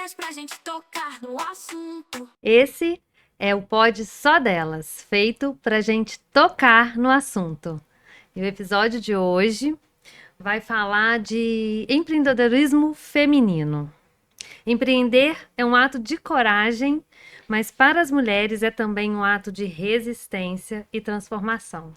ideias pra gente tocar no assunto. Esse é o Pod Só Delas, feito pra gente tocar no assunto. E o episódio de hoje vai falar de empreendedorismo feminino. Empreender é um ato de coragem, mas para as mulheres é também um ato de resistência e transformação.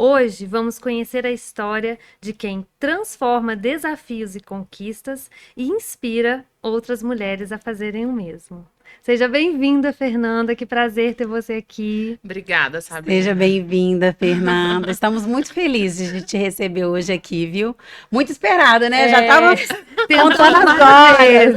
Hoje vamos conhecer a história de quem transforma desafios e conquistas e inspira outras mulheres a fazerem o mesmo. Seja bem-vinda, Fernanda, que prazer ter você aqui. Obrigada, Sabrina. Seja bem-vinda, Fernanda. Estamos muito felizes de te receber hoje aqui, viu? Muito esperada, né? Já estava contando as horas.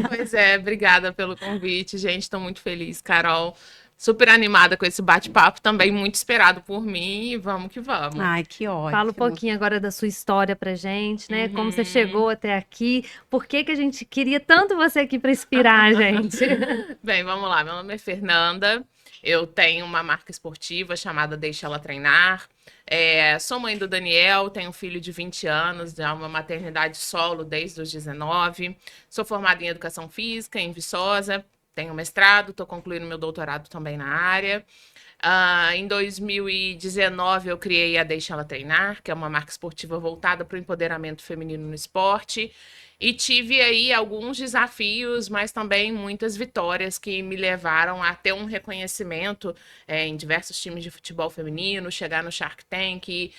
Pois é, obrigada pelo convite, gente. Estou muito feliz, Carol. Super animada com esse bate-papo, também muito esperado por mim. E vamos que vamos. Ai, que ótimo. Fala um pouquinho agora da sua história pra gente, né? Como você chegou até aqui, por que que a gente queria tanto você aqui para inspirar a gente? Bem, vamos lá. Meu nome é Fernanda. Eu tenho uma marca esportiva chamada Deixa Ela Treinar. Sou mãe do Daniel, tenho um filho de 20 anos, já uma maternidade solo desde os 19. Sou formada em Educação Física, em Viçosa. Tenho mestrado, estou concluindo meu doutorado também na área. Em 2019, eu criei a Deixa Ela Treinar, que é uma marca esportiva voltada para o empoderamento feminino no esporte. E tive aí alguns desafios, mas também muitas vitórias que me levaram a ter um reconhecimento em diversos times de futebol feminino, chegar no Shark Tank.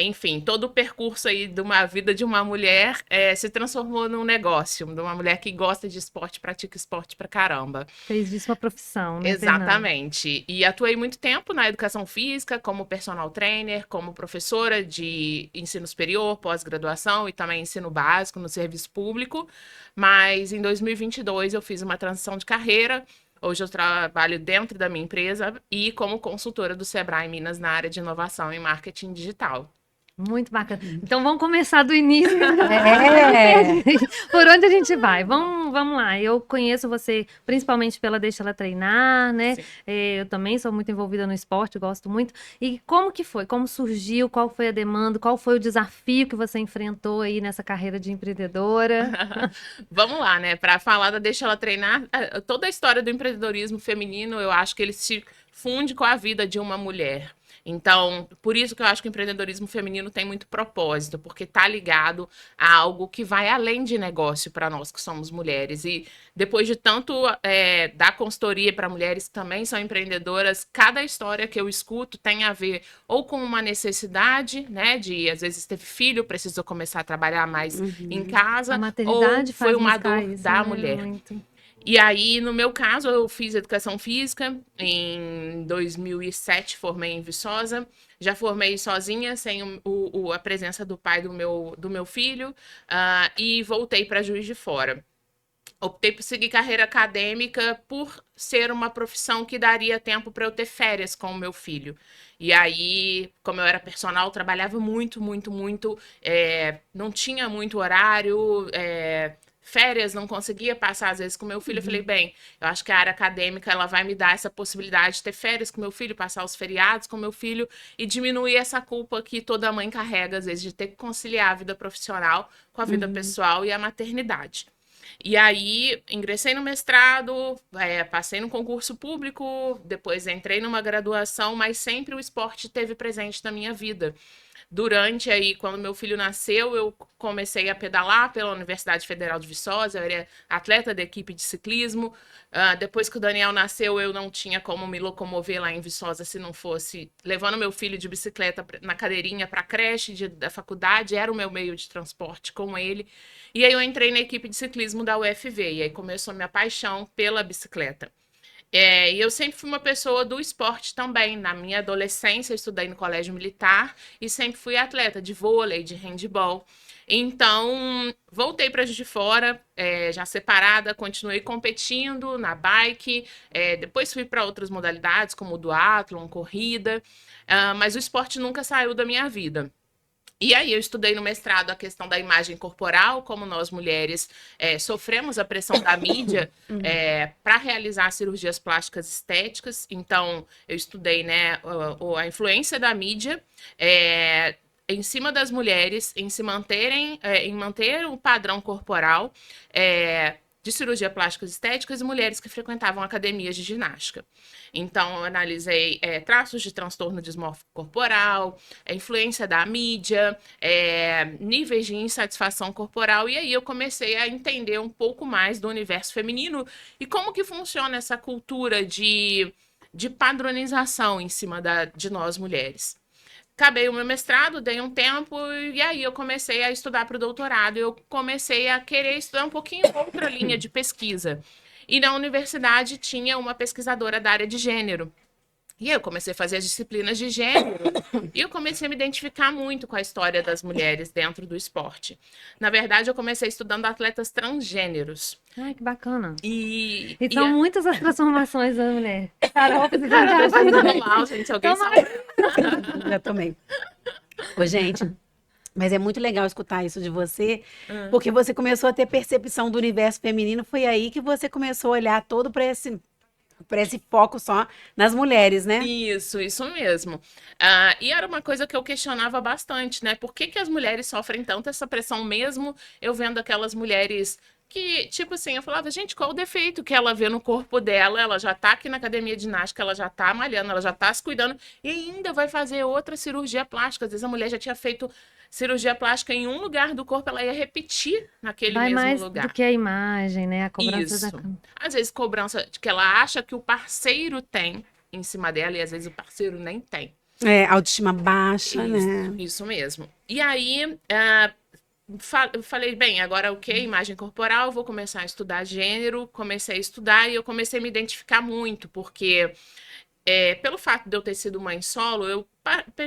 Enfim, todo o percurso aí de uma vida de uma mulher se transformou num negócio, de uma mulher que gosta de esporte, pratica esporte pra caramba. Fez disso uma profissão, né, Exatamente. E atuei muito tempo na educação física, como personal trainer, como professora de ensino superior, pós-graduação e também ensino básico no serviço público. Mas em 2022 eu fiz uma transição de carreira. Hoje eu trabalho dentro da minha empresa e como consultora do Sebrae Minas na área de inovação e marketing digital. Muito bacana. Então vamos começar do início. É. Por onde a gente vai? Vamos lá. Eu conheço você principalmente pela Deixa Ela Treinar, né? Eu também sou muito envolvida no esporte, gosto muito. E como que foi? Como surgiu? Qual foi a demanda? Qual foi o desafio que você enfrentou aí nessa carreira de empreendedora? Vamos lá, né? Para falar da Deixa Ela Treinar, toda a história do empreendedorismo feminino, eu acho que ele se funde com a vida de uma mulher. Então, por isso que eu acho que o empreendedorismo feminino tem muito propósito, porque está ligado a algo que vai além de negócio para nós que somos mulheres. E depois de tanto dar consultoria para mulheres que também são empreendedoras, cada história que eu escuto tem a ver ou com uma necessidade, né, de às vezes teve filho, precisou começar a trabalhar mais em casa, A maternidade ou foi faz uma buscar dor isso, da né? mulher. Muito. E aí, no meu caso, eu fiz educação física. Em 2007, formei em Viçosa. Já formei sozinha, sem a presença do pai do meu filho. E voltei para Juiz de Fora. Optei por seguir carreira acadêmica por ser uma profissão que daria tempo para eu ter férias com o meu filho. E aí, como eu era personal, trabalhava muito, muito, muito. Não tinha muito horário. Férias, não conseguia passar às vezes com meu filho. Eu falei, bem, eu acho que a área acadêmica ela vai me dar essa possibilidade de ter férias com meu filho, passar os feriados com meu filho e diminuir essa culpa que toda mãe carrega, às vezes, de ter que conciliar a vida profissional com a vida pessoal e a maternidade. E aí, ingressei no mestrado, passei no concurso público, depois entrei numa graduação, mas sempre o esporte esteve presente na minha vida. Durante aí, quando meu filho nasceu, eu comecei a pedalar pela Universidade Federal de Viçosa, eu era atleta da equipe de ciclismo. Depois que o Daniel nasceu, eu não tinha como me locomover lá em Viçosa se não fosse levando meu filho de bicicleta na cadeirinha para a creche da faculdade, era o meu meio de transporte com ele. E aí eu entrei na equipe de ciclismo da UFV, e aí começou a minha paixão pela bicicleta. E eu sempre fui uma pessoa do esporte também. Na minha adolescência, eu estudei no colégio militar e sempre fui atleta de vôlei, de handebol. Então, voltei para Juiz de Fora, já separada, continuei competindo na bike, depois fui para outras modalidades, como o duatlon, corrida, mas o esporte nunca saiu da minha vida. E aí eu estudei no mestrado a questão da imagem corporal, como nós mulheres sofremos a pressão da mídia para realizar cirurgias plásticas estéticas. Então, eu estudei, né, a influência da mídia em cima das mulheres, em se manterem, em manter o padrão corporal de cirurgia plástica e estéticas e mulheres que frequentavam academias de ginástica. Então, eu analisei traços de transtorno dismórfico corporal, influência da mídia, níveis de insatisfação corporal, e aí eu comecei a entender um pouco mais do universo feminino e como que funciona essa cultura de padronização em cima de nós mulheres. Acabei o meu mestrado, dei um tempo, e aí eu comecei a estudar para o doutorado. Eu comecei a querer estudar um pouquinho outra linha de pesquisa. E na universidade tinha uma pesquisadora da área de gênero. E aí eu comecei a fazer as disciplinas de gênero e eu comecei a me identificar muito com a história das mulheres dentro do esporte. Na verdade, eu comecei estudando atletas transgêneros. Ai, que bacana. E são muitas as transformações da mulher. Carol, você normal, gente, alguém sabe. Já tomei. Ô, gente, mas é muito legal escutar isso de você, porque você começou a ter percepção do universo feminino, foi aí que você começou a olhar todo para esse foco só nas mulheres, né? Isso mesmo. E era uma coisa que eu questionava bastante, né? Por que as mulheres sofrem tanto essa pressão mesmo? Eu vendo aquelas mulheres que, tipo assim, eu falava, gente, qual o defeito que ela vê no corpo dela? Ela já tá aqui na academia de ginástica, ela já tá malhando, ela já tá se cuidando e ainda vai fazer outra cirurgia plástica. Às vezes a mulher já tinha feito cirurgia plástica em um lugar do corpo, ela ia repetir naquele mesmo mais lugar. do que a imagem, né? A cobrança Isso. Às vezes cobrança que ela acha que o parceiro tem em cima dela e às vezes o parceiro nem tem. Autoestima baixa, né? Isso mesmo. E aí, eu falei, bem, agora o que? Imagem corporal, vou começar a estudar gênero, comecei a estudar e eu comecei a me identificar muito, porque pelo fato de eu ter sido mãe solo, eu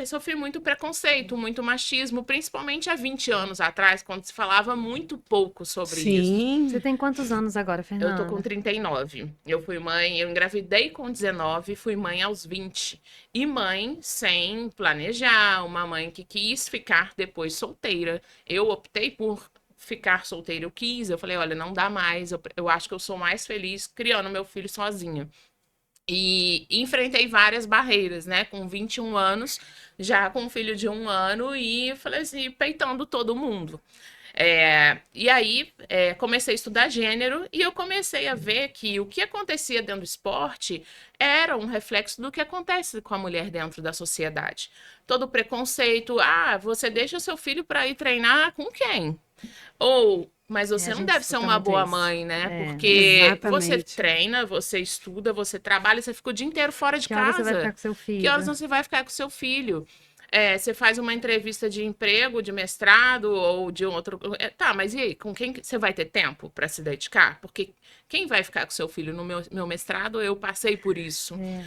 sofri muito preconceito, muito machismo, principalmente há 20 anos atrás, quando se falava muito pouco sobre isso. Você tem quantos anos agora, Fernanda? Eu tô com 39. Eu fui mãe, eu engravidei com 19, fui mãe aos 20. E mãe sem planejar, uma mãe que quis ficar depois solteira. Eu optei por ficar solteira, eu quis. Eu falei, olha, não dá mais, eu acho que eu sou mais feliz criando meu filho sozinha. E enfrentei várias barreiras, né? Com 21 anos, já com um filho de 1 ano e falei assim, peitando todo mundo. E aí, comecei a estudar gênero e eu comecei a ver que o que acontecia dentro do esporte era um reflexo do que acontece com a mulher dentro da sociedade. Todo o preconceito, você deixa seu filho para ir treinar com quem? Mas você não deve ser uma boa mãe, né? Porque você treina, você estuda, você trabalha, você fica o dia inteiro fora de casa. Que horas você vai ficar com seu filho? Que horas você vai ficar com seu filho? Você faz uma entrevista de emprego, de mestrado ou de outro... mas e aí? Com quem você vai ter tempo para se dedicar? Porque quem vai ficar com seu filho? No meu mestrado, eu passei por isso. Sim,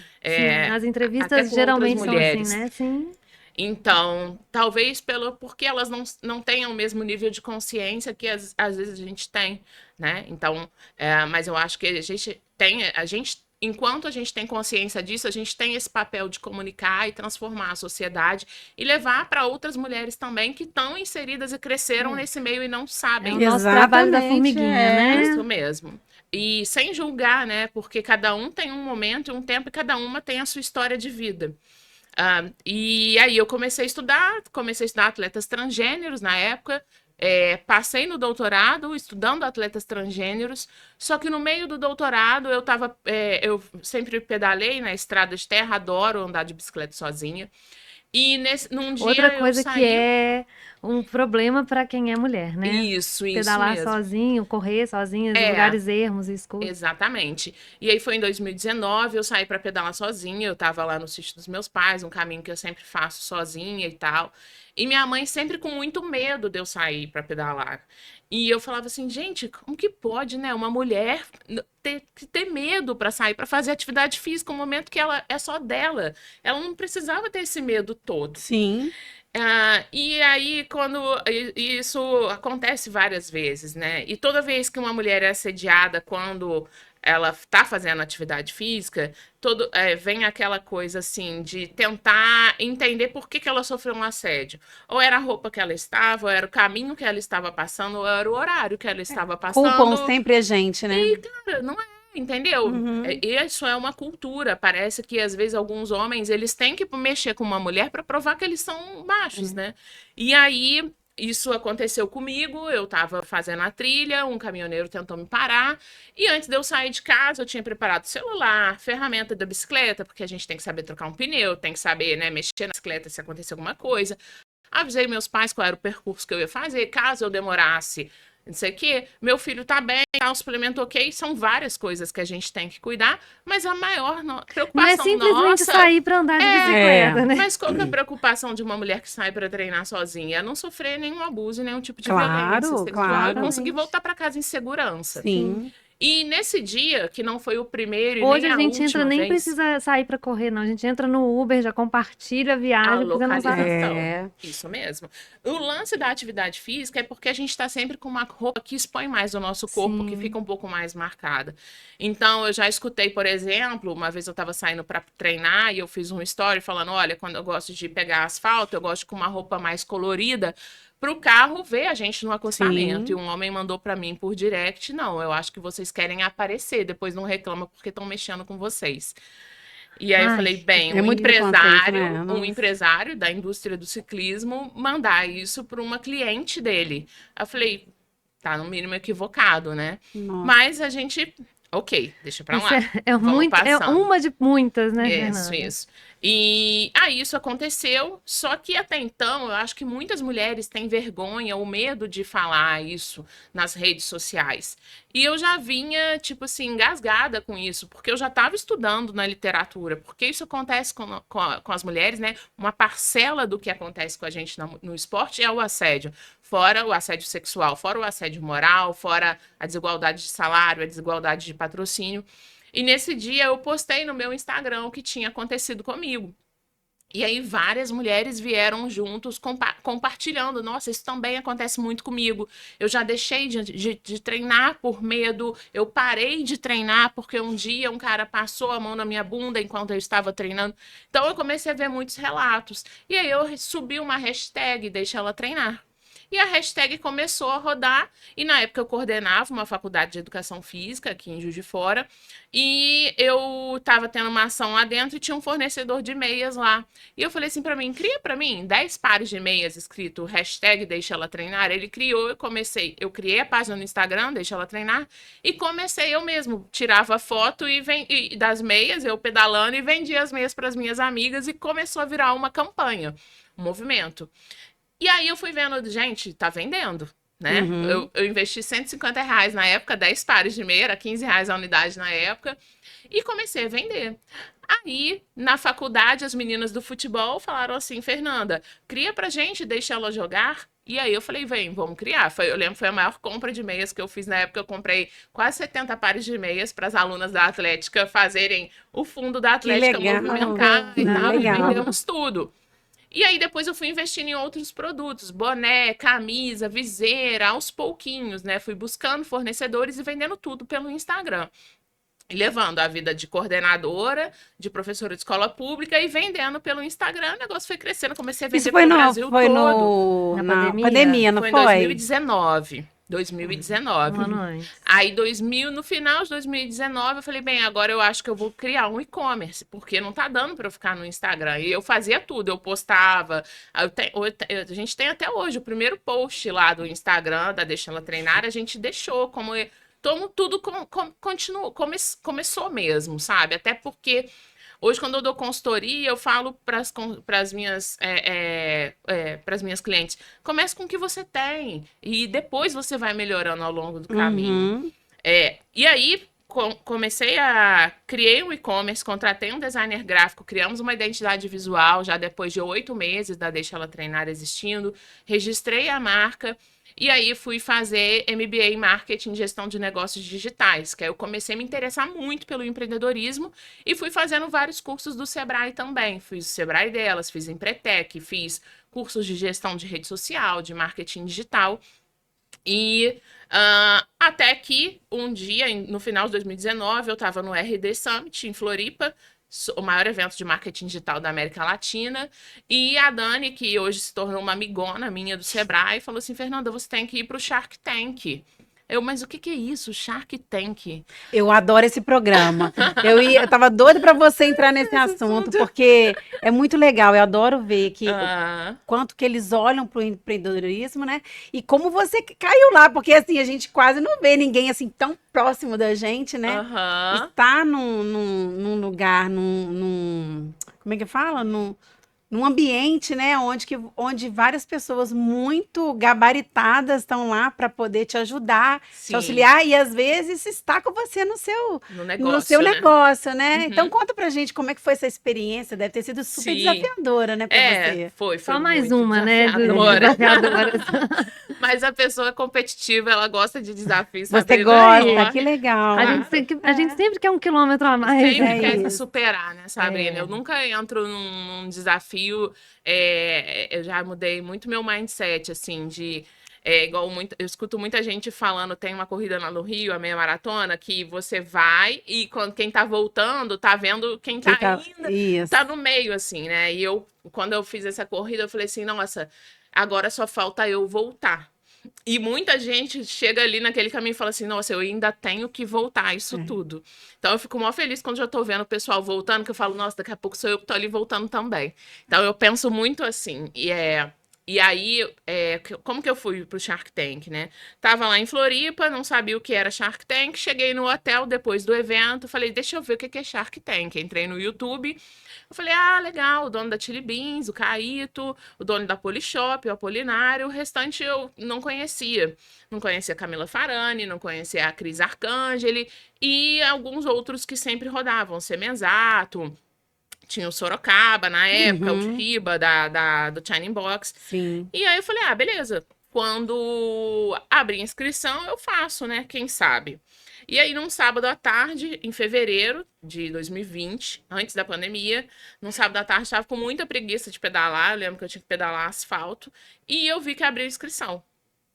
as entrevistas geralmente são assim, né? Sim. Então, talvez porque elas não tenham o mesmo nível de consciência que às vezes a gente tem, né? Então, mas eu acho que enquanto a gente tem consciência disso, a gente tem esse papel de comunicar e transformar a sociedade e levar para outras mulheres também que estão inseridas e cresceram nesse meio e não sabem. É o nosso trabalho da formiguinha, né? Isso mesmo. E sem julgar, né? Porque cada um tem um momento e um tempo e cada uma tem a sua história de vida. E aí eu comecei a estudar atletas transgêneros na época, passei no doutorado estudando atletas transgêneros, só que no meio do doutorado eu sempre pedalei na estrada de terra, adoro andar de bicicleta sozinha. E num dia outra coisa eu saí... que é um problema para quem é mulher, né? Isso Pedalar mesmo. sozinho, correr sozinha, em lugares ermos e escuros. Exatamente. E aí foi em 2019, eu saí para pedalar sozinha, eu tava lá no sítio dos meus pais, um caminho que eu sempre faço sozinha e tal. E minha mãe sempre com muito medo de eu sair para pedalar. E eu falava assim, gente, como que pode, né, uma mulher ter medo para sair, para fazer atividade física, um momento que ela é só dela. Ela não precisava ter esse medo todo. Sim. E aí, isso acontece várias vezes, né? E toda vez que uma mulher é assediada quando ela está fazendo atividade física, vem aquela coisa assim de tentar entender por que ela sofreu um assédio. Ou era a roupa que ela estava, ou era o caminho que ela estava passando, ou era o horário que ela estava passando. Culpam sempre a gente, né? E, cara, não é. entendeu? Uhum. Isso é uma cultura. Parece que às vezes alguns homens eles têm que mexer com uma mulher para provar que eles são machos, né? E aí isso aconteceu comigo. Eu tava fazendo a trilha, um caminhoneiro tentou me parar e antes de eu sair de casa eu tinha preparado celular, ferramenta da bicicleta, porque a gente tem que saber trocar um pneu, tem que saber, né, mexer na bicicleta se acontecer alguma coisa. Avisei meus pais qual era o percurso que eu ia fazer, caso eu demorasse. Não sei o quê, meu filho tá bem, tá um suplemento ok, são várias coisas que a gente tem que cuidar, mas a maior Não é preocupação simplesmente nossa sair pra andar de bicicleta, né? mas qual que é a preocupação de uma mulher que sai para treinar sozinha? É não sofrer nenhum abuso, nenhum tipo de Claro, violência sexual, claro. e conseguir voltar para casa em segurança. Sim. E nesse dia, que não foi o primeiro e Hoje nem a a gente entra, última nem vez, precisa sair pra correr, não. A gente entra no Uber, já compartilha a a viagem, porque você não sabe. localização. É. Isso mesmo. O lance da atividade física é porque a gente está sempre com uma roupa que expõe mais o nosso corpo, que Sim. fica um pouco mais marcada. Então, eu já escutei, por exemplo, uma vez eu estava saindo para treinar e eu fiz um story falando: olha, quando eu gosto de pegar asfalto, eu gosto de com uma roupa mais colorida. Para o carro ver a gente no acostamento. Sim. E um homem mandou para mim por direct: não, eu acho que vocês querem aparecer, depois não reclama porque estão mexendo com vocês. E aí eu Ai, falei, bem, é muito preconceito, né? um Nossa. empresário da indústria do ciclismo mandar isso para uma cliente dele. Eu falei, tá no mínimo equivocado, né? Nossa. Mas a gente, ok, deixa pra Isso lá. é Vamos muito, é passando. uma de muitas, né, Isso, Fernanda? isso. E aí isso aconteceu, só que até então eu acho que muitas mulheres têm vergonha ou medo de falar isso nas redes sociais. E eu já vinha, tipo assim, engasgada com isso, porque eu já estava estudando na literatura, porque isso acontece com as mulheres, né? Uma parcela do que acontece com a gente no esporte é o assédio. Fora o assédio sexual, fora o assédio moral, fora a desigualdade de salário, a desigualdade de patrocínio. E nesse dia eu postei no meu Instagram o que tinha acontecido comigo. E aí várias mulheres vieram juntos compartilhando. Nossa, isso também acontece muito comigo. Eu já deixei de treinar por medo. Eu parei de treinar porque um dia um cara passou a mão na minha bunda enquanto eu estava treinando. Então eu comecei a ver muitos relatos. E aí eu subi uma hashtag, deixa ela treinar. E a hashtag começou a rodar, e na época eu coordenava uma faculdade de educação física aqui em Juiz de Fora, e eu estava tendo uma ação lá dentro e tinha um fornecedor de meias lá. E eu falei assim para mim, cria para mim 10 pares de meias escrito hashtag deixa ela treinar. Ele criou, eu criei a página no Instagram, deixa ela treinar, e comecei eu mesmo, tirava foto e das meias, eu pedalando, e vendia as meias para as minhas amigas, e começou a virar uma campanha, um movimento. E aí eu fui vendo, gente, tá vendendo, né? Uhum. Eu investi R$ 150 na época, 10 pares de meia, era R$ 15 a unidade na época, e comecei a vender. Aí, na faculdade, as meninas do futebol falaram assim, Fernanda, cria pra gente, deixa ela jogar. E aí eu falei, vem, vamos criar. Eu lembro que foi a maior compra de meias que eu fiz na época. Eu comprei quase 70 pares de meias para as alunas da Atlética fazerem o fundo da Que Atlética legal. movimentar e Ah, tal, e legal. vendemos tudo. E aí depois eu fui investindo em outros produtos, boné, camisa, viseira, aos pouquinhos, né? Fui buscando fornecedores e vendendo tudo pelo Instagram. E levando a vida de coordenadora, de professora de escola pública e vendendo pelo Instagram. O negócio foi crescendo, comecei a vender Isso foi pelo no, Brasil foi todo. Na na pandemia? pandemia, não Foi em foi? 2019. Um 2019. ano antes. Aí, no final de 2019, eu falei, bem, agora eu acho que eu vou criar um e-commerce, porque não tá dando para eu ficar no Instagram. E eu fazia tudo, eu postava. A gente tem até hoje o primeiro post lá do Instagram, da Deixa Ela Treinar, a gente deixou como. Tudo começou mesmo, sabe? Até porque. Hoje, quando eu dou consultoria, eu falo para as minhas clientes, comece com o que você tem e depois você vai melhorando ao longo do caminho. Uhum. E aí, criei um e-commerce, contratei um designer gráfico, criamos uma identidade visual já depois de 8 meses da Deixa Ela Treinar existindo, registrei a marca. E aí fui fazer MBA em Marketing e Gestão de Negócios Digitais, que aí eu comecei a me interessar muito pelo empreendedorismo e fui fazendo vários cursos do Sebrae também. Fiz o Sebrae delas, fiz Empretec, fiz cursos de gestão de rede social, de marketing digital. E até que um dia, no final de 2019, eu estava no RD Summit em Floripa, o maior evento de marketing digital da América Latina, e a Dani, que hoje se tornou uma amigona minha do Sebrae, falou assim, Fernanda, você tem que ir para o Shark Tank. Mas o que que é isso? Shark Tank? Eu adoro esse programa. Eu tava doida para você entrar nesse assunto, porque é muito legal. Eu adoro ver que Ah, quanto que eles olham para o empreendedorismo, né? E como você caiu lá, porque assim, a gente quase não vê ninguém assim tão próximo da gente, né? aham. Está num lugar, como é que fala? Num ambiente, né, onde várias pessoas muito gabaritadas estão lá para poder te ajudar, te Sim, auxiliar, e às vezes está com você no no seu negócio, né? negócio, né? Então Uhum. conta pra gente como é que foi essa experiência, deve ter sido super Sim. desafiadora, né, para você. Foi Só mais muito uma, né? desafiadora. Desafiadoras. Mas a pessoa competitiva, ela gosta de desafios, Você Sabrina. gosta, Corre. que legal. A gente sempre quer um quilômetro a mais. Sempre É quer se isso. superar, né, Sabrina? É. Eu nunca entro num desafio. Eu já mudei muito meu mindset, assim, de. Igual eu escuto muita gente falando, tem uma corrida lá no Rio, a meia maratona, que você vai e quem tá voltando tá vendo quem tá ainda, Isso. tá no meio, assim, né? E quando eu fiz essa corrida, eu falei assim, nossa, agora só falta eu voltar. E muita gente chega ali naquele caminho e fala assim, nossa, eu ainda tenho que voltar a isso tudo. Então eu fico mó feliz quando já tô vendo o pessoal voltando, que eu falo, nossa, daqui a pouco sou eu que tô ali voltando também. Então eu penso muito assim, e aí, como que eu fui pro Shark Tank, né? Tava lá em Floripa, não sabia o que era Shark Tank, cheguei no hotel depois do evento, falei, deixa eu ver o que é Shark Tank. Entrei no YouTube, eu falei, legal, o dono da Chili Beans, o Caíto, o dono da Polishop, o Apolinário, o restante eu não conhecia. Não conhecia a Camila Farani, não conhecia a Cris Arcangeli e alguns outros que sempre rodavam, Semenzato, tinha o Sorocaba na época, o Uhum. Shiba do Shining Box. Sim. E aí eu falei, beleza. Quando abrir inscrição, eu faço, né? Quem sabe? E aí, num sábado à tarde, em fevereiro de 2020, antes da pandemia, num sábado à tarde, estava com muita preguiça de pedalar. Eu lembro que eu tinha que pedalar asfalto. E eu vi que abriu inscrição.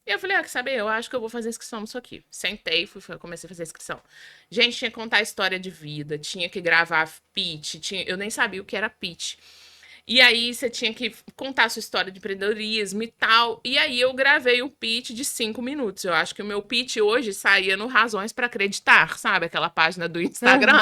E eu falei, quer saber? Eu acho que eu vou fazer inscrição nisso aqui. Sentei, comecei a fazer inscrição. Gente, tinha que contar história de vida, tinha que gravar pitch, eu nem sabia o que era pitch. E aí você tinha que contar a sua história de empreendedorismo e tal. E aí eu gravei um pitch de 5 minutos. Eu acho que o meu pitch hoje saía no Razões para Acreditar, sabe? Aquela página do Instagram.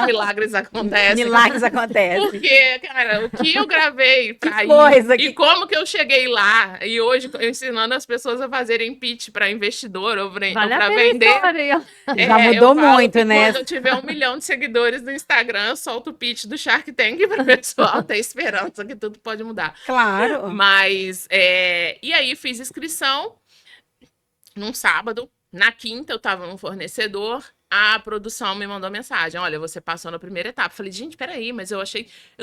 Que milagres acontecem. Milagres acontecem. Porque, cara, o que eu gravei pra ir coisa e como que eu cheguei lá e hoje eu ensinando as pessoas a fazerem pitch para investidor ou Vale pra a pena vender. história aí, ó. Já Eu mudou falo muito, que né? quando eu tiver 1 milhão de seguidores no Instagram, eu solto o pitch do Shark Tank para o pessoal ter esperança que tudo pode mudar. Claro. Mas, e aí fiz inscrição num sábado. Na quinta eu tava num fornecedor, a produção me mandou mensagem, olha, você passou na primeira etapa. Falei, gente, peraí, mas eu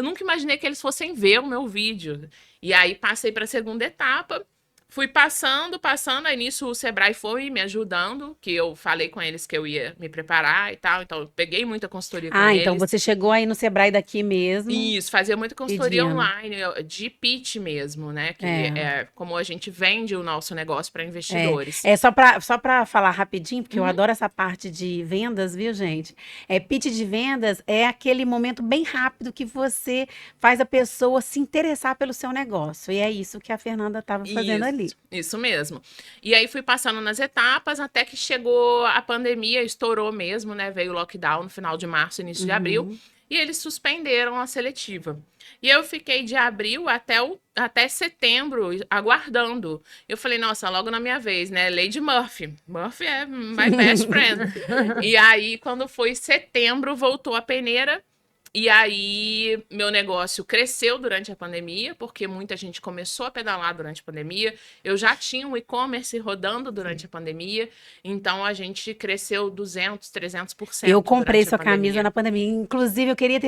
nunca imaginei que eles fossem ver o meu vídeo. E aí passei para a segunda etapa. Fui passando, aí nisso o Sebrae foi me ajudando, que eu falei com eles que eu ia me preparar e tal, então eu peguei muita consultoria com eles. Então você chegou aí no Sebrae daqui mesmo. Isso, fazia muita consultoria Pedindo. online, de pitch mesmo, né? Que é como a gente vende o nosso negócio para investidores. Só para falar rapidinho, porque eu adoro essa parte de vendas, viu, gente? Pitch de vendas é aquele momento bem rápido que você faz a pessoa se interessar pelo seu negócio. E é isso que a Fernanda estava fazendo ali. Isso mesmo. E aí fui passando nas etapas até que chegou a pandemia, estourou mesmo, né? Veio o lockdown no final de março, início de abril, e eles suspenderam a seletiva. E eu fiquei de abril até setembro aguardando. Eu falei, nossa, logo na minha vez, né? Lady Murphy. Murphy é my best friend. E aí, quando foi setembro, voltou a peneira. E aí, meu negócio cresceu durante a pandemia, porque muita gente começou a pedalar durante a pandemia. Eu já tinha um e-commerce rodando durante a pandemia, então a gente cresceu 200%, 300%. Eu comprei durante a sua camisa pandemia. na pandemia. Inclusive, eu queria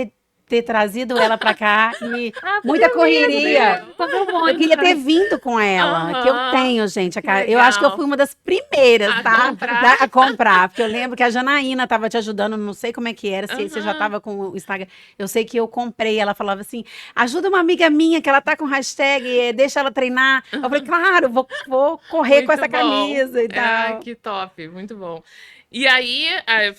ter trazido ela para cá e foi muita mesmo, correria. né? Comprou um Eu monte, queria né? ter vindo com ela, que eu tenho, gente. Eu acho que eu legal. fui uma das primeiras, A tá? comprar. A comprar. Porque eu lembro que a Janaína estava te ajudando, não sei como é que era, se você já estava com o Instagram. Eu sei que eu comprei, ela falava assim: ajuda uma amiga minha que ela tá com hashtag, deixa ela treinar. Eu falei, claro, vou correr com Muito essa bom. camisa e tal. Ai, que top, muito bom. E aí,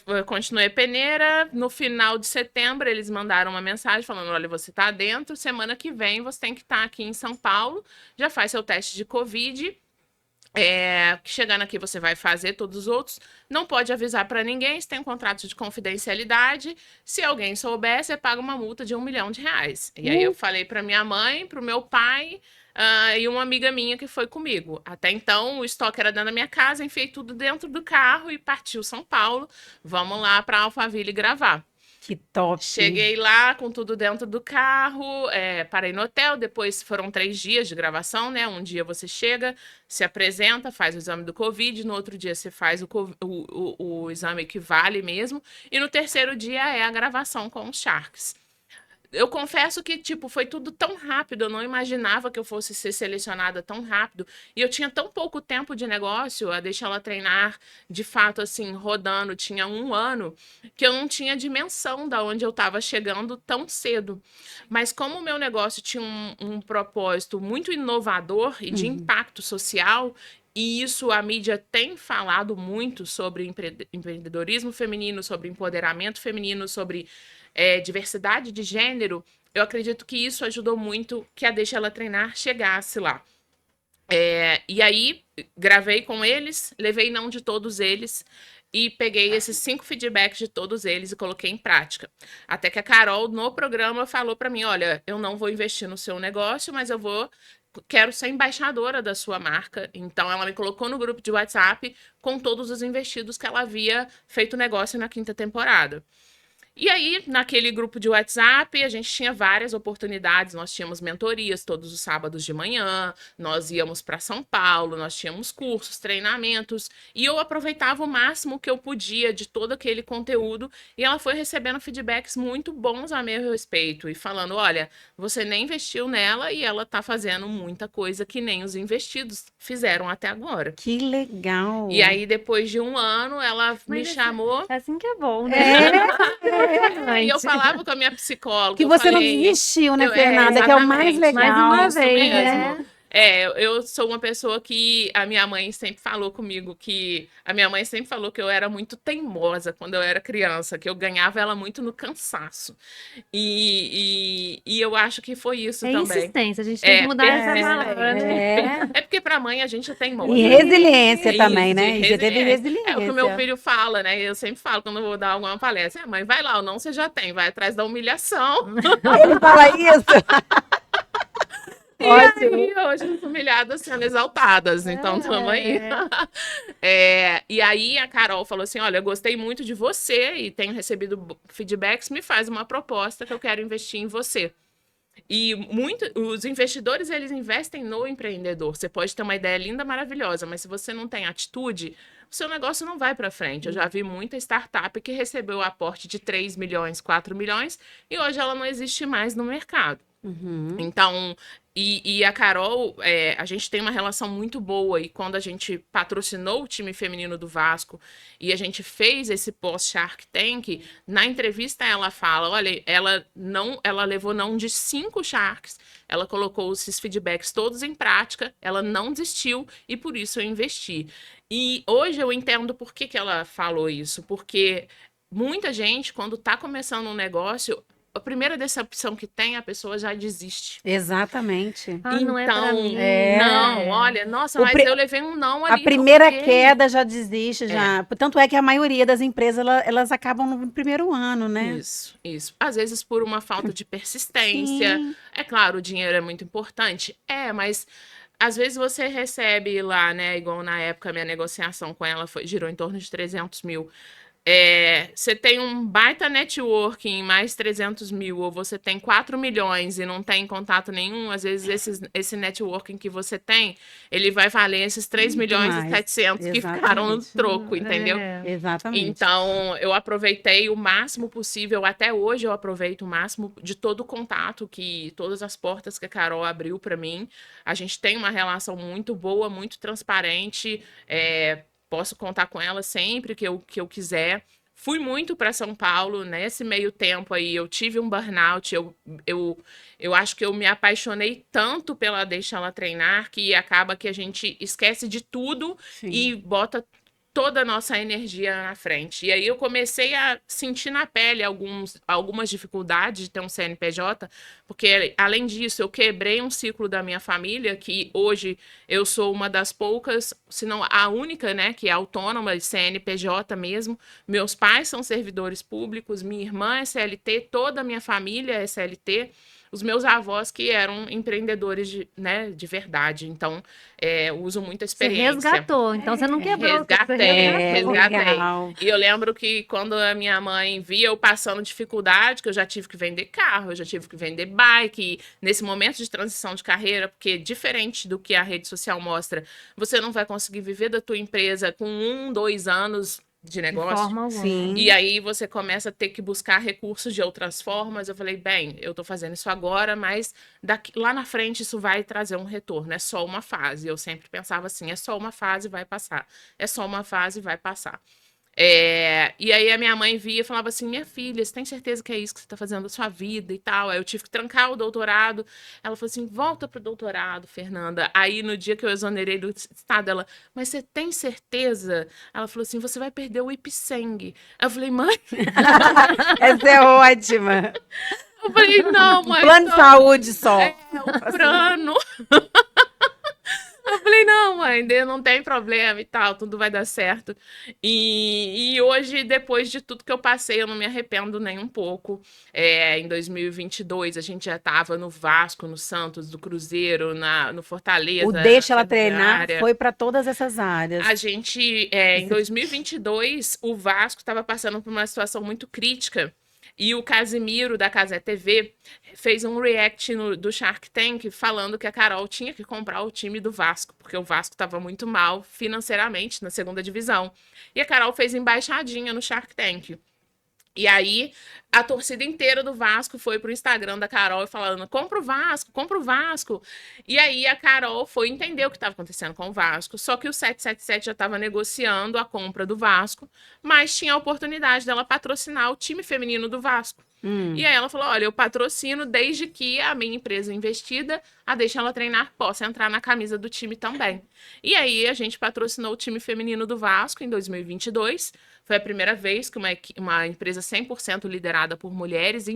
eu continuei peneira. No final de setembro, eles mandaram uma mensagem falando: olha, você tá dentro, semana que vem você tem que estar aqui em São Paulo, já faz seu teste de Covid. Chegando aqui você vai fazer todos os outros, não pode avisar para ninguém, você tem um contrato de confidencialidade, se alguém souber, você paga uma multa de R$ 1 milhão. E aí eu falei para minha mãe, para o meu pai e uma amiga minha que foi comigo. Até então o estoque era dentro da minha casa, enfiei tudo dentro do carro e partiu São Paulo, vamos lá para Alphaville gravar. Que top. Cheguei lá com tudo dentro do carro, parei no hotel, depois foram 3 dias de gravação, né? Um dia você chega, se apresenta, faz o exame do Covid, no outro dia você faz o exame que vale mesmo, e no terceiro dia é a gravação com os Sharks. Eu confesso que, tipo, foi tudo tão rápido, eu não imaginava que eu fosse ser selecionada tão rápido, e eu tinha tão pouco tempo de negócio, a deixar ela treinar, de fato, assim, rodando, tinha 1 ano, que eu não tinha dimensão da onde eu estava chegando tão cedo. Mas como o meu negócio tinha um propósito muito inovador e de impacto social, e isso a mídia tem falado muito sobre empreendedorismo feminino, sobre empoderamento feminino, sobre diversidade de gênero, eu acredito que isso ajudou muito que a Deixa Ela Treinar chegasse lá. E aí, gravei com eles, levei não de todos eles, e peguei esses 5 feedbacks de todos eles e coloquei em prática. Até que a Carol, no programa, falou para mim, olha, eu não vou investir no seu negócio, mas quero ser embaixadora da sua marca. Então, ela me colocou no grupo de WhatsApp com todos os investidos que ela havia feito negócio na 5ª temporada. E aí, naquele grupo de WhatsApp, a gente tinha várias oportunidades. Nós tínhamos mentorias todos os sábados de manhã, nós íamos para São Paulo, nós tínhamos cursos, treinamentos, e eu aproveitava o máximo que eu podia de todo aquele conteúdo, e ela foi recebendo feedbacks muito bons a meu respeito, e falando, olha, você nem investiu nela e ela tá fazendo muita coisa que nem os investidos fizeram até agora. Que legal. E aí, depois de 1 ano, ela me chamou... É assim que é bom, né? E eu falava com a minha psicóloga. Que você não desistiu, né, Fernanda? Que é o mais legal. Mais uma Isso vez, mesmo. né? Eu sou uma pessoa que a minha mãe sempre falou comigo que a minha mãe sempre falou que eu era muito teimosa quando eu era criança, que eu ganhava ela muito no cansaço. E eu acho que foi isso também. Insistência, a gente tem que mudar essa palavra, né? É porque pra mãe a gente é teimosa. E resiliência Isso, também, né? de E você teve resiliência. É o que o meu resiliência. filho fala, né? Eu sempre falo quando eu vou dar alguma palestra. Mãe, vai lá, o não você já tem, vai atrás da humilhação. Ele fala isso. E aí, hoje, as humilhadas sendo exaltadas, então tamo aí. E aí, a Carol falou assim, olha, eu gostei muito de você e tenho recebido feedbacks, me faz uma proposta que eu quero investir em você. E os investidores, eles investem no empreendedor. Você pode ter uma ideia linda, maravilhosa, mas se você não tem atitude, o seu negócio não vai para frente. Eu já vi muita startup que recebeu o aporte de 3 milhões, 4 milhões, e hoje ela não existe mais no mercado. Então, e a Carol, a gente tem uma relação muito boa, e quando a gente patrocinou o time feminino do Vasco e a gente fez esse pós-Shark Tank, na entrevista ela fala, olha, ela levou não de 5 Sharks, ela colocou esses feedbacks todos em prática, ela não desistiu e por isso eu investi. E hoje eu entendo por que ela falou isso, porque muita gente, quando está começando um negócio, a primeira decepção que tem, a pessoa já desiste. Exatamente. Não é pra mim. Não, olha, nossa, mas eu levei um não ali. A primeira queda já desiste, já. Tanto é que a maioria das empresas, elas acabam no primeiro ano, né? Isso. Às vezes por uma falta de persistência. Sim. É claro, o dinheiro é muito importante. Mas às vezes você recebe lá, né, igual na época a minha negociação com ela girou em torno de 300 mil. Você tem um baita networking, mais 300 mil, ou você tem 4 milhões e não tem contato nenhum, às vezes esse networking que você tem, ele vai valer esses 3 milhões e 700 que ficaram no troco, entendeu? Exatamente. Então, eu aproveitei o máximo possível, até hoje eu aproveito o máximo de todo o contato, todas as portas que a Carol abriu para mim. A gente tem uma relação muito boa, muito transparente, posso contar com ela sempre que eu quiser. Fui muito para São Paulo, nesse meio tempo aí eu tive um burnout, eu acho que eu me apaixonei tanto pela Deixa Ela Treinar que acaba que a gente esquece de tudo e bota toda a nossa energia na frente. E aí eu comecei a sentir na pele algumas dificuldades de ter um CNPJ, porque além disso eu quebrei um ciclo da minha família, que hoje eu sou uma das poucas, se não a única, né, que é autônoma, de CNPJ mesmo. Meus pais são servidores públicos, minha irmã é CLT, toda a minha família é CLT. Os meus avós que eram empreendedores de verdade. Então, uso muita Você experiência. resgatou, então você não quebrou. Resgatei. Legal. E eu lembro que quando a minha mãe via eu passando dificuldade, que eu já tive que vender carro, eu já tive que vender bike, e nesse momento de transição de carreira, porque diferente do que a rede social mostra, você não vai conseguir viver da tua empresa com 1, 2 anos de negócio. De forma alguma. Sim. E aí você começa a ter que buscar recursos de outras formas. Eu falei, bem, eu tô fazendo isso agora, mas lá na frente isso vai trazer um retorno. É só uma fase. Eu sempre pensava assim, é só uma fase, vai passar. É só uma fase, vai passar. E aí a minha mãe via e falava assim, minha filha, você tem certeza que é isso que você está fazendo da sua vida e tal? Aí eu tive que trancar o doutorado. Ela falou assim, volta pro doutorado, Fernanda. Aí no dia que eu exonerei do estado, ela, mas você tem certeza? Ela falou assim, você vai perder o Ipseng. Aí eu falei, mãe... Essa é ótima. Eu falei, não, mãe... Plano de saúde só. O plano... Eu falei, não, mãe, não tem problema e tal, tudo vai dar certo. E hoje, depois de tudo que eu passei, eu não me arrependo nem um pouco. Em 2022, a gente já estava no Vasco, no Santos, do Cruzeiro, no Fortaleza. O Deixa Ela Treinar Ferroviária. foi para todas essas áreas. A gente, em 2022, o Vasco estava passando por uma situação muito crítica. E o Casimiro, da Cazé TV, fez um react do Shark Tank falando que a Carol tinha que comprar o time do Vasco, porque o Vasco estava muito mal financeiramente na segunda divisão. E a Carol fez embaixadinha no Shark Tank. E aí, a torcida inteira do Vasco foi pro Instagram da Carol e falando, compra o Vasco, compra o Vasco. E aí, a Carol foi entender o que estava acontecendo com o Vasco, só que o 777 já estava negociando a compra do Vasco, mas tinha a oportunidade dela patrocinar o time feminino do Vasco. E aí ela falou, olha, eu patrocino desde que a minha empresa investida, a Deixa Ela Treinar, possa entrar na camisa do time também. E aí a gente patrocinou o time feminino do Vasco em 2022. Foi a primeira vez que uma empresa 100% liderada por mulheres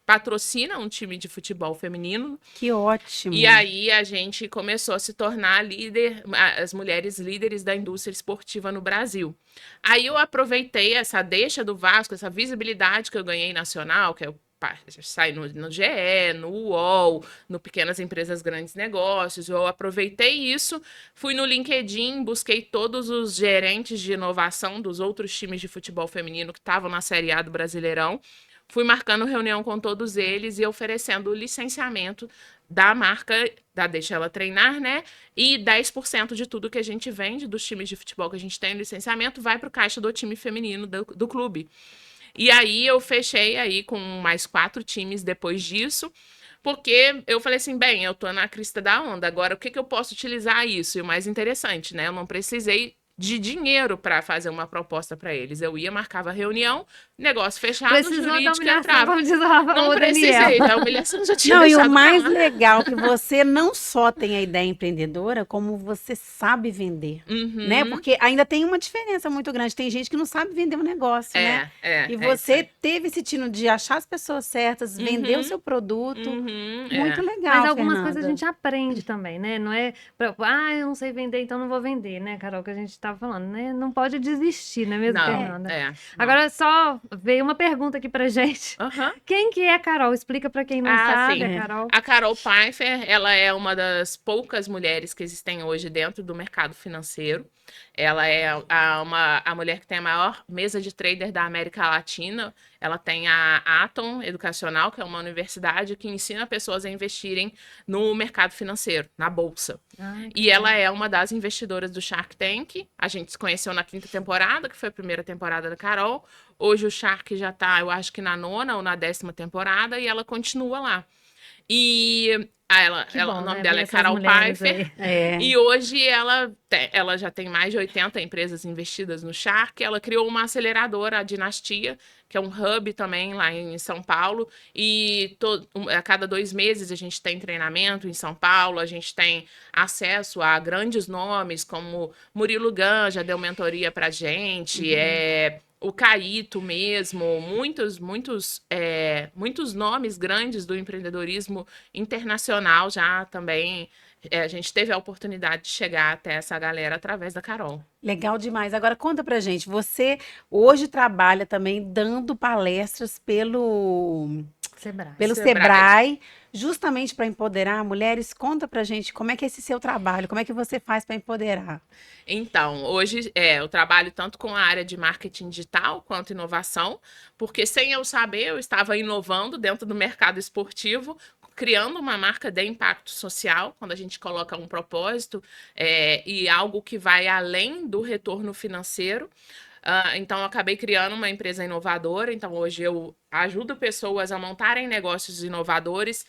patrocina um time de futebol feminino. Que ótimo. E aí a gente começou a se tornar as mulheres líderes da indústria esportiva no Brasil. Aí eu aproveitei essa deixa do Vasco, essa visibilidade que eu ganhei nacional, que eu saí no GE, no UOL, no Pequenas Empresas Grandes Negócios. Eu aproveitei isso, fui no LinkedIn, busquei todos os gerentes de inovação dos outros times de futebol feminino que estavam na Série A do Brasileirão. Fui marcando reunião com todos eles e oferecendo o licenciamento da marca da Deixa Ela Treinar, né? E 10% de tudo que a gente vende dos times de futebol que a gente tem no licenciamento vai para o caixa do time feminino do clube. E aí eu fechei aí com mais 4 times depois disso, porque eu falei assim, bem, eu tô na crista da onda, agora o que eu posso utilizar isso? E o mais interessante, né? Eu não precisei de dinheiro para fazer uma proposta para eles. Eu ia, marcava reunião, negócio fechado, Precisou da jurídico humilhação, entrava. como diz o Não precisei, da humilhação já tinha Não, e deixado o mais pra lá. legal é que você não só tem a ideia empreendedora, como você sabe vender, Uhum. né? Porque ainda tem uma diferença muito grande. Tem gente que não sabe vender um negócio, né? E isso você aí. teve esse tino de achar as pessoas certas, vender o seu produto. Uhum, Muito é. legal, Mas algumas Fernanda. coisas a gente aprende também, né? Não é, eu não sei vender, então não vou vender, né, Carol, que a gente estava falando, né? Não pode desistir, não é mesmo, Não, Fernanda? não. Agora só veio uma pergunta aqui pra gente. Aham. Quem que é a Carol? Explica pra quem não sabe, sim. a Carol. A Carol Pfeiffer, ela é uma das poucas mulheres que existem hoje dentro do mercado financeiro. Ela é a mulher que tem a maior mesa de trader da América Latina. Ela tem a Atom Educacional, que é uma universidade que ensina pessoas a investirem no mercado financeiro, na bolsa. Ai, que E legal. ela é uma das investidoras do Shark Tank. A gente se conheceu na 5ª temporada, que foi a primeira temporada da Carol. Hoje o Shark já tá, eu acho que na 9ª ou na 10ª temporada, e ela continua lá. E Que o bom, nome né? dela Ver é essas Carol mulheres Pfeiffer. aí. É. E hoje ela já tem mais de 80 empresas investidas no Shark. Ela criou uma aceleradora, a Dinastia, que é um hub também lá em São Paulo. E a cada 2 meses a gente tem treinamento em São Paulo, a gente tem acesso a grandes nomes como Murilo Gun, já deu mentoria pra gente, o Caíto mesmo, muitos nomes grandes do empreendedorismo internacional já também. A gente teve a oportunidade de chegar até essa galera através da Carol. Legal demais. Agora conta pra gente, você hoje trabalha também dando palestras Sebrae. pelo Sebrae. Sebrae, justamente para empoderar mulheres. Conta pra gente como é que é esse seu trabalho, como é que você faz para empoderar. Então, hoje eu trabalho tanto com a área de marketing digital quanto inovação, porque sem eu saber, eu estava inovando dentro do mercado esportivo, criando uma marca de impacto social, quando a gente coloca um propósito e algo que vai além do retorno financeiro. Então, eu acabei criando uma empresa inovadora. Então, hoje eu ajudo pessoas a montarem negócios inovadores,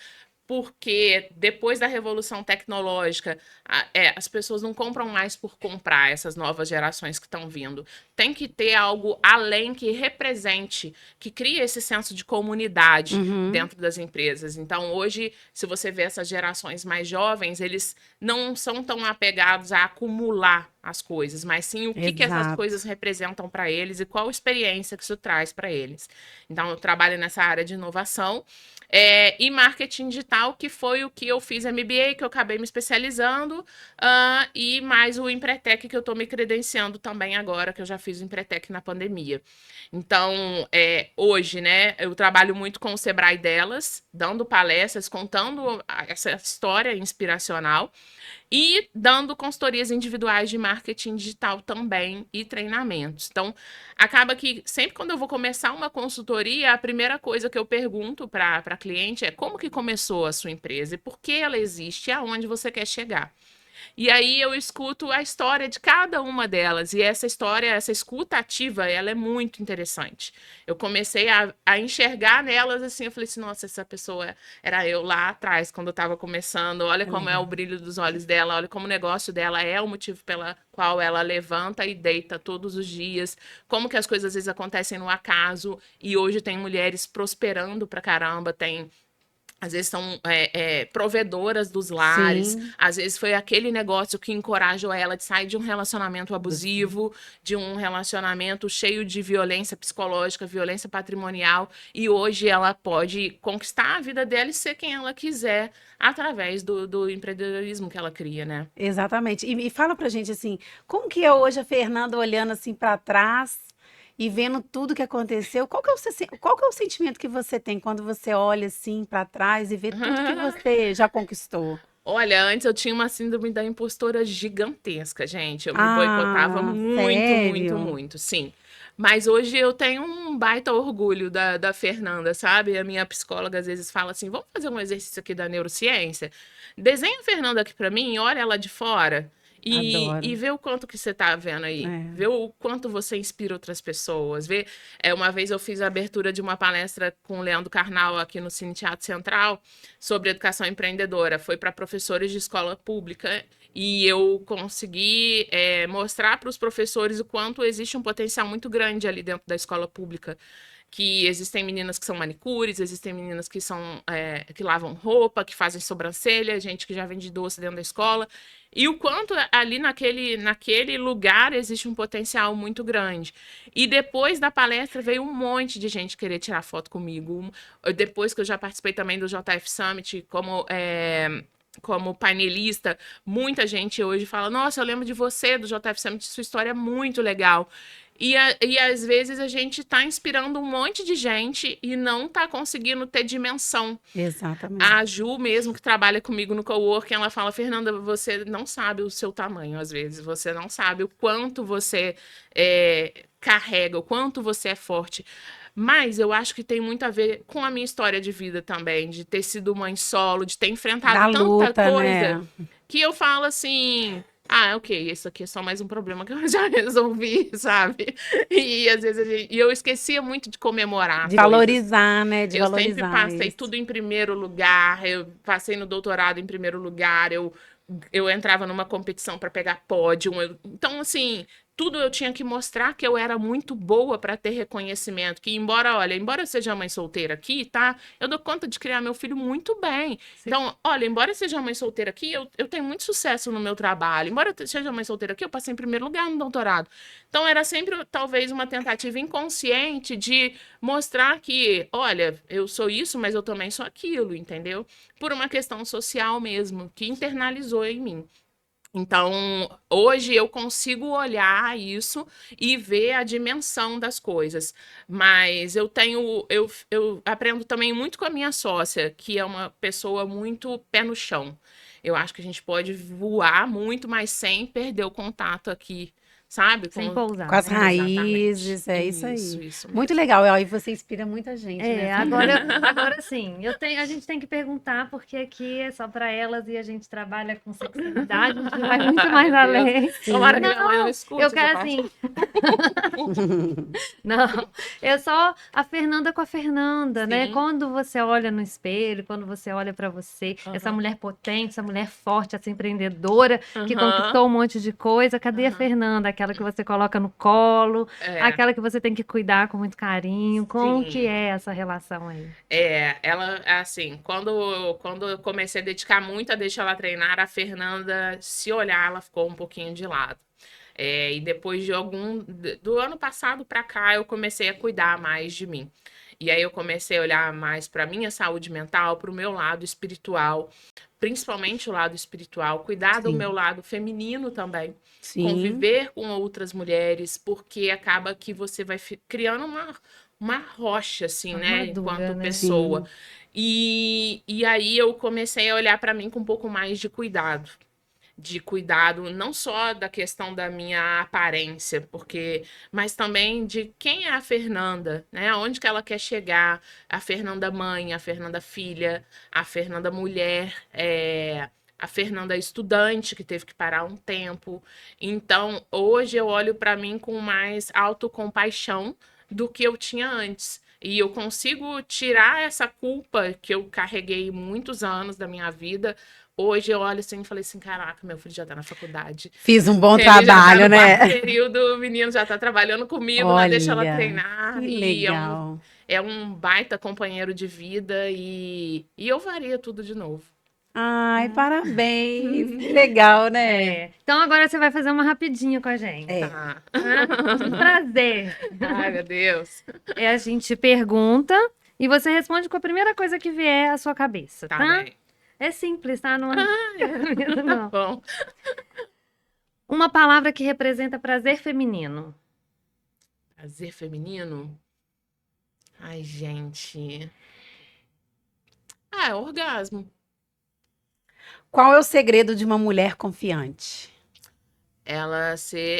porque depois da revolução tecnológica, as pessoas não compram mais por comprar, essas novas gerações que estão vindo. Tem que ter algo além que represente, que crie esse senso de comunidade dentro das empresas. Então, hoje, se você vê essas gerações mais jovens, eles não são tão apegados a acumular as coisas, mas sim o que essas Exato. coisas representam para eles e qual experiência que isso traz para eles. Então, eu trabalho nessa área de inovação. E marketing digital, que foi o que eu fiz MBA, que eu acabei me especializando, e mais o Empretec, que eu estou me credenciando também agora, que eu já fiz o Empretec na pandemia. Então, hoje, né, eu trabalho muito com o Sebrae delas, dando palestras, contando essa história inspiracional, e dando consultorias individuais de marketing digital também e treinamentos. Então, acaba que sempre quando eu vou começar uma consultoria, a primeira coisa que eu pergunto para a cliente é como que começou a sua empresa e por que ela existe e aonde você quer chegar. E aí eu escuto a história de cada uma delas. E essa história, essa escuta ativa, ela é muito interessante. Eu comecei a enxergar nelas assim, eu falei assim, nossa, essa pessoa era eu lá atrás, quando eu estava começando. Olha como é o brilho dos olhos dela, olha como o negócio dela é o motivo pela qual ela levanta e deita todos os dias. Como que as coisas às vezes acontecem no acaso. E hoje tem mulheres prosperando pra caramba, tem... Às vezes são provedoras dos lares, Sim. às vezes foi aquele negócio que encorajou ela de sair de um relacionamento abusivo, de um relacionamento cheio de violência psicológica, violência patrimonial, e hoje ela pode conquistar a vida dela e ser quem ela quiser através do empreendedorismo que ela cria, né? Exatamente. E fala pra gente assim, como que é hoje a Fernanda olhando assim para trás e vendo tudo que aconteceu? Qual que é o sentimento que você tem quando você olha assim para trás e vê tudo que você já conquistou? Olha, antes eu tinha uma síndrome da impostora gigantesca, gente. Eu me boicotava Ah, muito, muito, sério? muito, sim. Mas hoje eu tenho um baita orgulho da Fernanda, sabe? A minha psicóloga às vezes fala assim: vamos fazer um exercício aqui da neurociência? Desenha a Fernanda aqui pra mim, olha ela de fora e Adoro. vê o quanto que você tá vendo aí. É. Vê o quanto você inspira outras pessoas. Uma vez eu fiz a abertura de uma palestra com o Leandro Carnal aqui no Cine Teatro Central sobre educação empreendedora. Foi para professores de escola pública e eu consegui mostrar para os professores o quanto existe um potencial muito grande ali dentro da escola pública. Que existem meninas que são manicures, existem meninas que que lavam roupa, que fazem sobrancelha, gente que já vende doce dentro da escola. E o quanto ali naquele lugar existe um potencial muito grande. E depois da palestra veio um monte de gente querer tirar foto comigo. Depois que eu já participei também do JF Summit como painelista, muita gente hoje fala: nossa, eu lembro de você, do JF Summit, sua história é muito legal. E às vezes a gente está inspirando um monte de gente e não está conseguindo ter dimensão. Exatamente. A Ju mesmo, que trabalha comigo no coworking, ela fala: Fernanda, você não sabe o seu tamanho, às vezes. Você não sabe o quanto você carrega, o quanto você é forte. Mas eu acho que tem muito a ver com a minha história de vida também, de ter sido mãe solo, de ter enfrentado Da tanta luta, coisa, né? que eu falo assim... Ah, ok, isso aqui é só mais um problema que eu já resolvi, sabe? E às vezes e eu esquecia muito de comemorar De coisas. valorizar, né? De Eu sempre valorizar passei isso. tudo em primeiro lugar, eu passei no doutorado em primeiro lugar, eu entrava numa competição para pegar pódio. Então, assim, tudo eu tinha que mostrar que eu era muito boa para ter reconhecimento. Que, embora eu seja mãe solteira aqui, tá? Eu dou conta de criar meu filho muito bem. Sim. Então, olha, embora eu seja mãe solteira aqui, eu tenho muito sucesso no meu trabalho. Embora eu seja mãe solteira aqui, eu passei em primeiro lugar no doutorado. Então, era sempre, talvez, uma tentativa inconsciente de mostrar que, olha, eu sou isso, mas eu também sou aquilo, entendeu? Por uma questão social mesmo, que internalizou em mim. Então, hoje eu consigo olhar isso e ver a dimensão das coisas. Mas eu aprendo também muito com a minha sócia, que é uma pessoa muito pé no chão. Eu acho que a gente pode voar muito, mas sem perder o contato aqui, sabe? Sem Com pousar, as né? raízes, é isso aí. Isso Muito mesmo. legal. E você inspira muita gente, né? Agora sim, a gente tem que perguntar, porque aqui é só para elas e a gente trabalha com sexualidade, a gente vai muito mais Ai, meu Deus. além. Tomara que minha mãe não Não, escute eu essa quero parte. assim, não, é só a Fernanda com a Fernanda, né? Sim. Quando você olha no espelho, quando você olha para você, essa Aham. mulher potente, essa mulher forte, essa empreendedora que Aham. conquistou um monte de coisa, cadê a Aham. Fernanda? Aquela que você coloca no colo, É, aquela que você tem que cuidar com muito carinho. Como que sim. é essa relação aí? Ela, assim, quando eu comecei a dedicar muito a deixar ela treinar, a Fernanda, se olhar, ela ficou um pouquinho de lado. E depois do ano passado para cá, eu comecei a cuidar mais de mim. E aí eu comecei a olhar mais para minha saúde mental, para o meu lado espiritual, principalmente o lado espiritual, cuidar do meu Sim, lado feminino também, sim, conviver com outras mulheres, porque acaba que você vai criando uma rocha, assim, né, Armadura, enquanto né? pessoa. sim. E aí eu comecei a olhar para mim com um pouco mais de cuidado não só da questão da minha aparência, mas também de quem é a Fernanda, né? Aonde que ela quer chegar, a Fernanda mãe, a Fernanda filha, a Fernanda mulher, a Fernanda estudante que teve que parar um tempo. Então, hoje eu olho para mim com mais autocompaixão do que eu tinha antes. E eu consigo tirar essa culpa que eu carreguei muitos anos da minha vida. Hoje eu olho assim e falei assim: caraca, meu filho já tá na faculdade. Fiz um bom Ele já tá trabalho, no quarto né? período, o menino já tá trabalhando comigo, né? Deixa ela Olha, treinar. que E legal. é um baita companheiro de vida e eu faria tudo de novo. Ai, parabéns. Que legal, né? Então agora você vai fazer uma rapidinha com a gente. É. Tá. Um prazer. Ai, meu Deus. A gente pergunta e você responde com a primeira coisa que vier à sua cabeça, Tá tá? bem. É simples, tá? Não, Tá não. bom. Uma palavra que representa prazer feminino. Prazer feminino? Ai, gente. Ah, é orgasmo. Qual é o segredo de uma mulher confiante?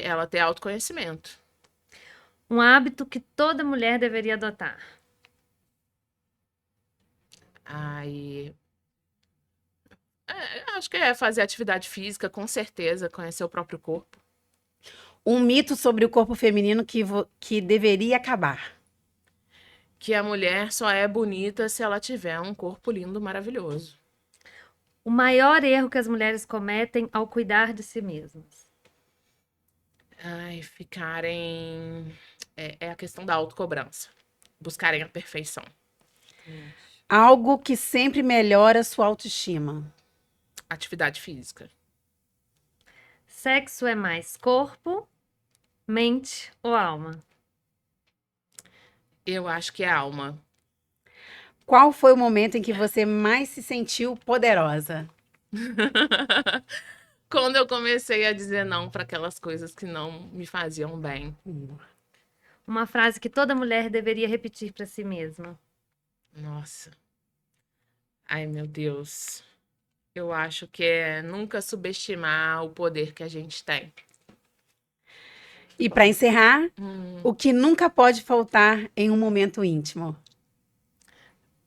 Ela ter autoconhecimento. Um hábito que toda mulher deveria adotar. Ai, acho que é fazer atividade física, com certeza, conhecer o próprio corpo. Um mito sobre o corpo feminino que deveria acabar. Que a mulher só é bonita se ela tiver um corpo lindo, maravilhoso. O maior erro que as mulheres cometem ao cuidar de si mesmas. Ai, é a questão da autocobrança. Buscarem a perfeição. Algo que sempre melhora sua autoestima. Atividade física. Sexo é mais corpo, mente ou alma? Eu acho que é alma. Qual foi o momento em que você mais se sentiu poderosa? Quando eu comecei a dizer não para aquelas coisas que não me faziam bem. Uma frase que toda mulher deveria repetir para si mesma. Nossa. Ai, meu Deus. Eu acho que é nunca subestimar o poder que a gente tem. E para encerrar, Hum, o que nunca pode faltar em um momento íntimo?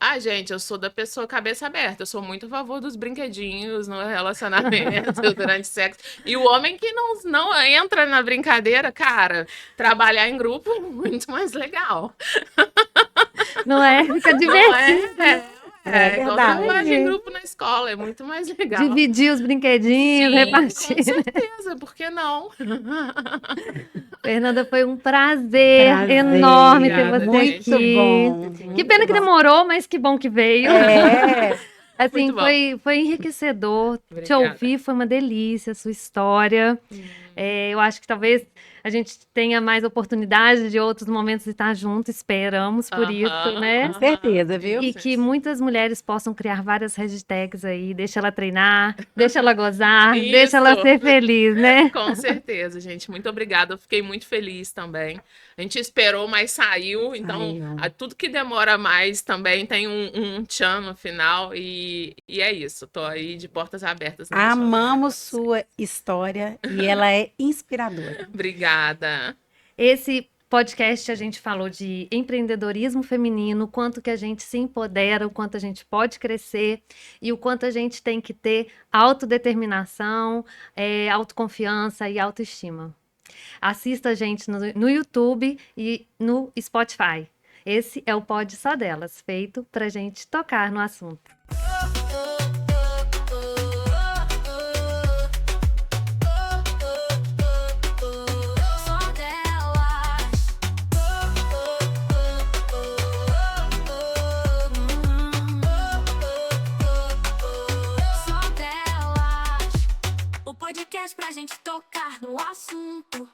Ah, gente, eu sou da pessoa cabeça aberta. Eu sou muito a favor dos brinquedinhos no relacionamento durante o sexo. E o homem que não entra na brincadeira, cara, trabalhar em grupo é muito mais legal. Não é? Fica Não divertido. é igual verdade. trabalhar em grupo na escola, é muito mais legal. Dividir os brinquedinhos, Sim, repartir. com certeza, por que não? Fernanda, foi um prazer, Prazer. enorme ter Obrigada, você Muito aqui. bom. Que muito pena que bom. demorou, mas que bom que veio. É, Assim, Muito bom. foi enriquecedor. Te Obrigada. ouvir, foi uma delícia a sua história. Eu acho que talvez a gente tenha mais oportunidade de outros momentos de estar junto, esperamos por isso, Aham, né? com certeza, viu? E que muitas mulheres possam criar várias hashtags aí, deixa ela treinar, deixa ela gozar, deixa ela Isso. ser feliz, né? Com certeza, gente. Muito obrigada. Eu fiquei muito feliz também. A gente esperou, mas saiu. Então, Saiu. tudo que demora mais também tem um tchan no final. E é isso. Tô aí de portas abertas. no Amamos relacionamento. sua história e ela é inspiradora. Obrigada. Esse podcast a gente falou de empreendedorismo feminino, o quanto que a gente se empodera, o quanto a gente pode crescer e o quanto a gente tem que ter autodeterminação, autoconfiança e autoestima. Assista a gente no YouTube e no Spotify. Esse é o Pod Só Delas, feito pra gente tocar no assunto. Só delas. Só delas. O podcast pra gente tocar no assunto.